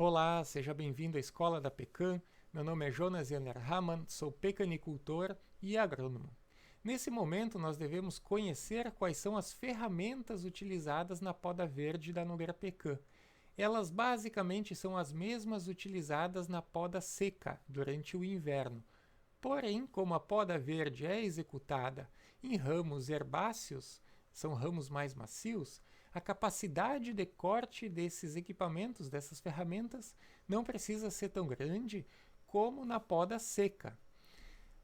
Olá, seja bem-vindo à Escola da Pecan. Meu nome é Jonas Jenner Hamann, sou pecanicultor e agrônomo. Nesse momento, nós devemos conhecer quais são as ferramentas utilizadas na poda verde da Nogueira Pecan. Elas basicamente são as mesmas utilizadas na poda seca durante o inverno. Porém, como a poda verde é executada em ramos herbáceos, são ramos mais macios, a capacidade de corte desses equipamentos, dessas ferramentas, não precisa ser tão grande como na poda seca.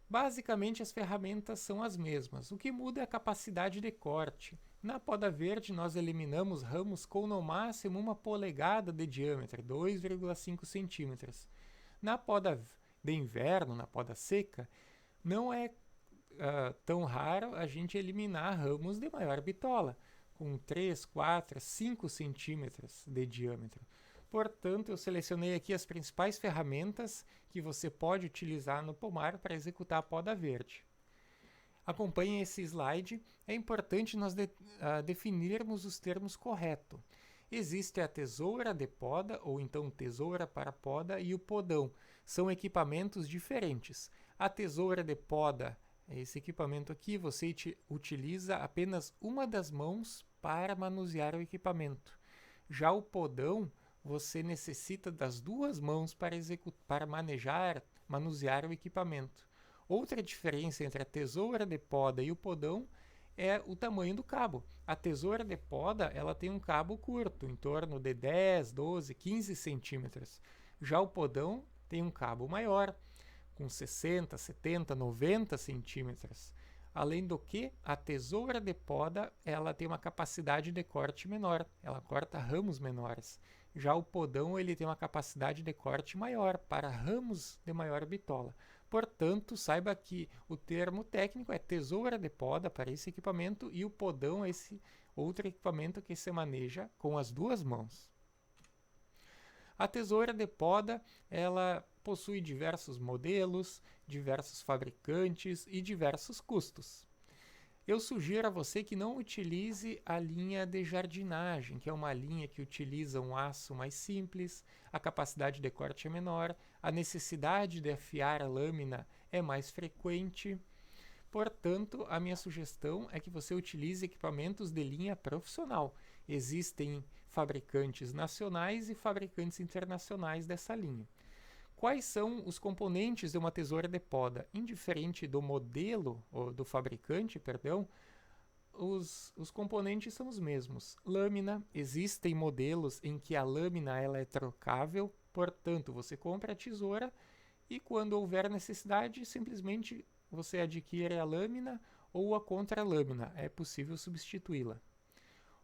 Basicamente, as ferramentas são as mesmas. O que muda é a capacidade de corte. Na poda verde, nós eliminamos ramos com no máximo 1 polegada de diâmetro, 2,5 centímetros. Na poda de inverno, na poda seca, não é tão raro a gente eliminar ramos de maior bitola, com 3, 4, 5 centímetros de diâmetro. Portanto, eu selecionei aqui as principais ferramentas que você pode utilizar no pomar para executar a poda verde. Acompanhe esse slide. É importante nós definirmos os termos corretos. Existe a tesoura de poda, ou então tesoura para poda, e o podão. São equipamentos diferentes. A tesoura de poda, esse equipamento aqui, você utiliza apenas uma das mãos para manusear o equipamento. Já o podão, você necessita das duas mãos para manusear o equipamento. Outra diferença entre a tesoura de poda e o podão é o tamanho do cabo. A tesoura de poda ela tem um cabo curto, em torno de 10, 12, 15 centímetros. Já o podão tem um cabo maior, com 60, 70, 90 centímetros. Além do que, a tesoura de poda ela tem uma capacidade de corte menor, ela corta ramos menores. Já o podão ele tem uma capacidade de corte maior, para ramos de maior bitola. Portanto, saiba que o termo técnico é tesoura de poda para esse equipamento e o podão é esse outro equipamento que se maneja com as duas mãos. A tesoura de poda ela possui diversos modelos, diversos fabricantes e diversos custos. Eu sugiro a você que não utilize a linha de jardinagem, que é uma linha que utiliza um aço mais simples, a capacidade de corte é menor, a necessidade de afiar a lâmina é mais frequente. Portanto, a minha sugestão é que você utilize equipamentos de linha profissional. Existem fabricantes nacionais e fabricantes internacionais dessa linha. Quais são os componentes de uma tesoura de poda? Indiferente do modelo, ou do fabricante, perdão, os componentes são os mesmos. Lâmina, existem modelos em que a lâmina ela é trocável, portanto, você compra a tesoura e quando houver necessidade, simplesmente você adquire a lâmina ou a contralâmina, é possível substituí-la.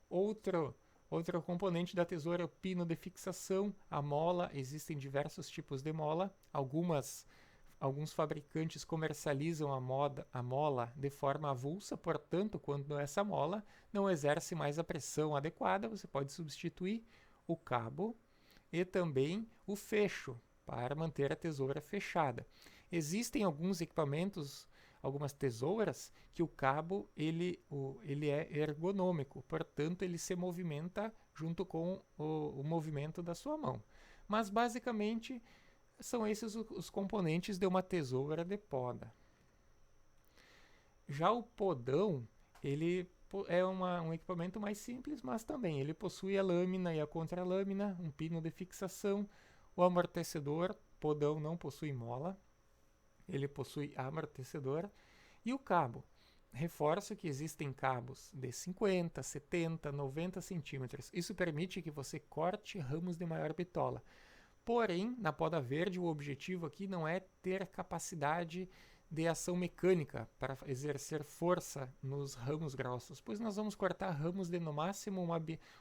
Outro componente da tesoura é o pino de fixação, a mola, existem diversos tipos de mola, alguns fabricantes comercializam a mola de forma avulsa, portanto, quando essa mola não exerce mais a pressão adequada, você pode substituir o cabo e também o fecho para manter a tesoura fechada. Existem alguns equipamentos, algumas tesouras, que o cabo ele é ergonômico, portanto ele se movimenta junto com o movimento da sua mão. Mas basicamente são esses os componentes de uma tesoura de poda. Já o podão, ele é um equipamento mais simples, mas também ele possui a lâmina e a contralâmina, um pino de fixação, o amortecedor. Podão não possui mola, ele possui amortecedor, e o cabo. Reforço que existem cabos de 50, 70, 90 centímetros. Isso permite que você corte ramos de maior bitola. Porém, na poda verde, o objetivo aqui não é ter capacidade de ação mecânica para exercer força nos ramos grossos, pois nós vamos cortar ramos de no máximo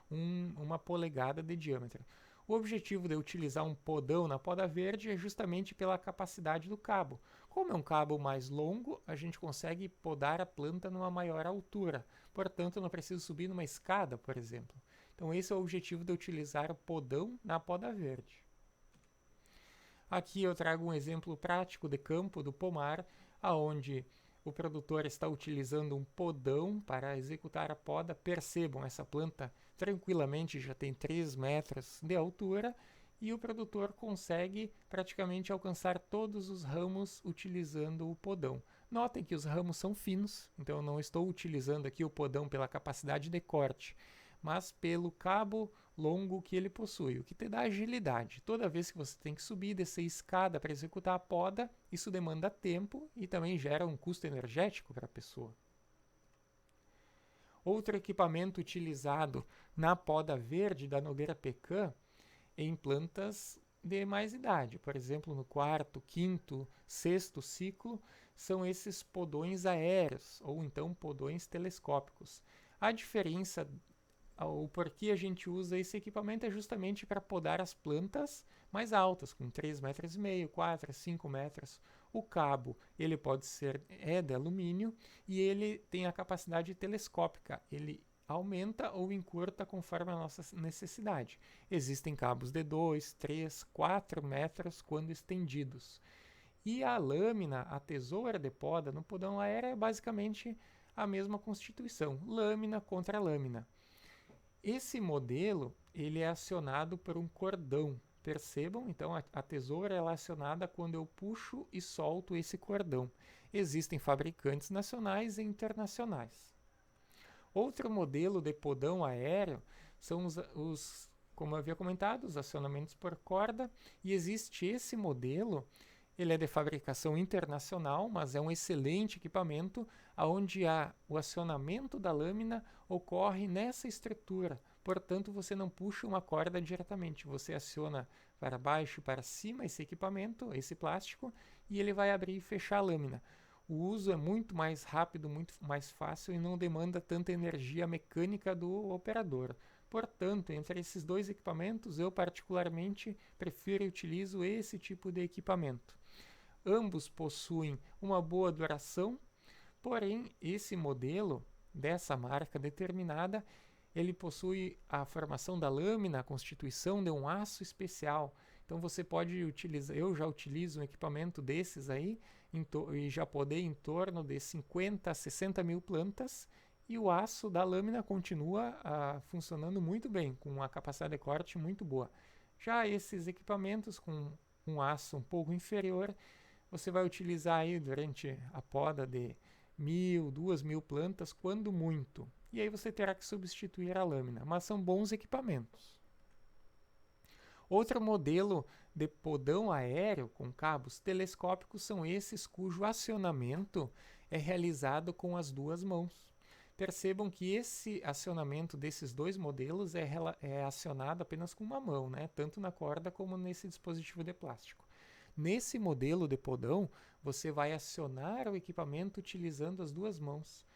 uma polegada de diâmetro. O objetivo de utilizar um podão na poda verde é justamente pela capacidade do cabo. Como é um cabo mais longo, a gente consegue podar a planta numa maior altura. Portanto, não preciso subir numa escada, por exemplo. Então, esse é o objetivo de utilizar o podão na poda verde. Aqui eu trago um exemplo prático de campo do pomar, aonde o produtor está utilizando um podão para executar a poda. Percebam, essa planta tranquilamente já tem 3 metros de altura e o produtor consegue praticamente alcançar todos os ramos utilizando o podão. Notem que os ramos são finos, então eu não estou utilizando aqui o podão pela capacidade de corte, mas pelo cabo longo que ele possui, o que te dá agilidade. Toda vez que você tem que subir e descer escada para executar a poda, isso demanda tempo e também gera um custo energético para a pessoa. Outro equipamento utilizado na poda verde da Nogueira Pecan em plantas de mais idade, por exemplo, no quarto, quinto, sexto ciclo, são esses podões aéreos, ou então podões telescópicos. A diferença, o porquê a gente usa esse equipamento é justamente para podar as plantas mais altas, com 3,5 metros, 4, 5 metros. O cabo ele pode ser de alumínio e ele tem a capacidade telescópica, ele aumenta ou encurta conforme a nossa necessidade. Existem cabos de 2, 3, 4 metros quando estendidos. E a lâmina, a tesoura de poda no podão aéreo é basicamente a mesma constituição, lâmina contra lâmina. Esse modelo ele é acionado por um cordão. Percebam, então a tesoura é acionada quando eu puxo e solto esse cordão. Existem fabricantes nacionais e internacionais. Outro modelo de podão aéreo são como eu havia comentado, os acionamentos por corda, e existe esse modelo, ele é de fabricação internacional, mas é um excelente equipamento, onde o acionamento da lâmina ocorre nessa estrutura, portanto você não puxa uma corda diretamente, você aciona para baixo e para cima esse equipamento, esse plástico, e ele vai abrir e fechar a lâmina. O uso é muito mais rápido, muito mais fácil e não demanda tanta energia mecânica do operador. Portanto, entre esses dois equipamentos, eu particularmente prefiro e utilizo esse tipo de equipamento. Ambos possuem uma boa duração, porém esse modelo dessa marca determinada, ele possui a formação da lâmina, a constituição de um aço especial. Então você pode utilizar, eu já utilizo um equipamento desses aí, e já podei em torno de 50 a 60 mil plantas, e o aço da lâmina continua funcionando muito bem, com uma capacidade de corte muito boa. Já esses equipamentos com um aço um pouco inferior, você vai utilizar aí durante a poda de 1.000, 2.000 plantas, quando muito. E aí você terá que substituir a lâmina, mas são bons equipamentos. Outro modelo de podão aéreo com cabos telescópicos são esses cujo acionamento é realizado com as duas mãos. Percebam que esse acionamento desses dois modelos é acionado apenas com uma mão, né? Tanto na corda como nesse dispositivo de plástico. Nesse modelo de podão, você vai acionar o equipamento utilizando as duas mãos.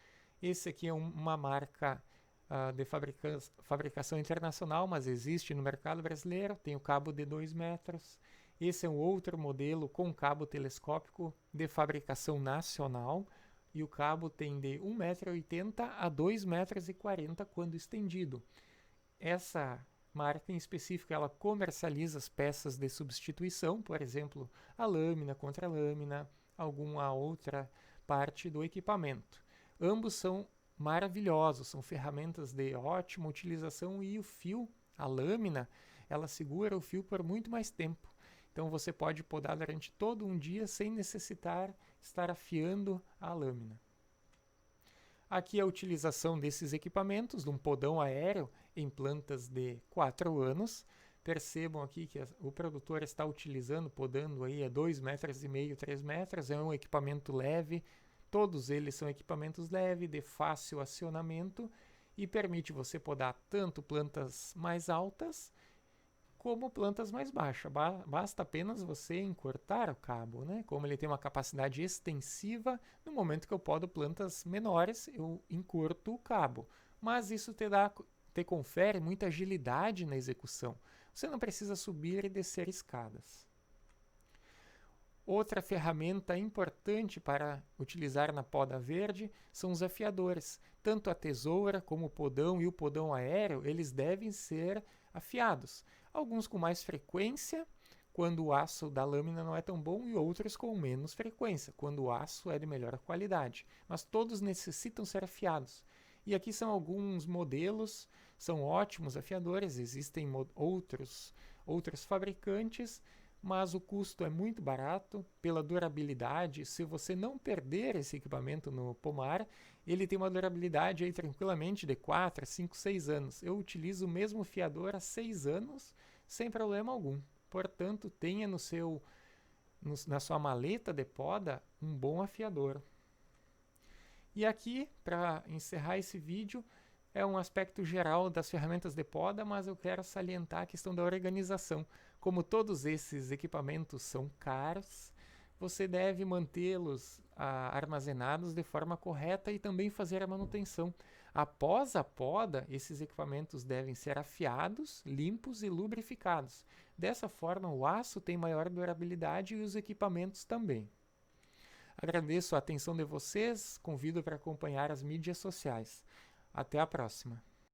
Esse aqui é uma marca de fabricação internacional, mas existe no mercado brasileiro, tem o cabo de 2 metros. Esse é um outro modelo com cabo telescópico de fabricação nacional, e o cabo tem de 1,80 m a 2,40 m quando estendido. Essa marca em específico, ela comercializa as peças de substituição, por exemplo, a lâmina contra a lâmina, alguma outra parte do equipamento. Ambos são maravilhosos, são ferramentas de ótima utilização, e o fio, a lâmina, ela segura o fio por muito mais tempo. Então você pode podar durante todo um dia sem necessitar estar afiando a lâmina. Aqui a utilização desses equipamentos, de um podão aéreo em plantas de 4 anos. Percebam aqui que o produtor está utilizando, podando aí a 2,5 metros, 3 metros, é um equipamento leve. Todos eles são equipamentos leves, de fácil acionamento, e permite você podar tanto plantas mais altas como plantas mais baixas. Basta apenas você encurtar o cabo, né? Como ele tem uma capacidade extensiva, no momento que eu podo plantas menores, eu encurto o cabo. Mas isso te confere muita agilidade na execução. Você não precisa subir e descer escadas. Outra ferramenta importante para utilizar na poda verde são os afiadores. Tanto a tesoura como o podão e o podão aéreo, eles devem ser afiados. Alguns com mais frequência, quando o aço da lâmina não é tão bom, e outros com menos frequência, quando o aço é de melhor qualidade. Mas todos necessitam ser afiados. E aqui são alguns modelos, são ótimos afiadores, existem outros fabricantes, mas o custo é muito barato pela durabilidade. Se você não perder esse equipamento no pomar, ele tem uma durabilidade aí tranquilamente de 4, 5, 6 anos. Eu utilizo o mesmo fiador há 6 anos sem problema algum. Portanto, tenha na sua maleta de poda um bom afiador. E aqui, para encerrar esse vídeo, é um aspecto geral das ferramentas de poda, mas eu quero salientar a questão da organização. Como todos esses equipamentos são caros, você deve mantê-los armazenados de forma correta e também fazer a manutenção. Após a poda, esses equipamentos devem ser afiados, limpos e lubrificados. Dessa forma, o aço tem maior durabilidade e os equipamentos também. Agradeço a atenção de vocês, convido para acompanhar as mídias sociais. Até a próxima!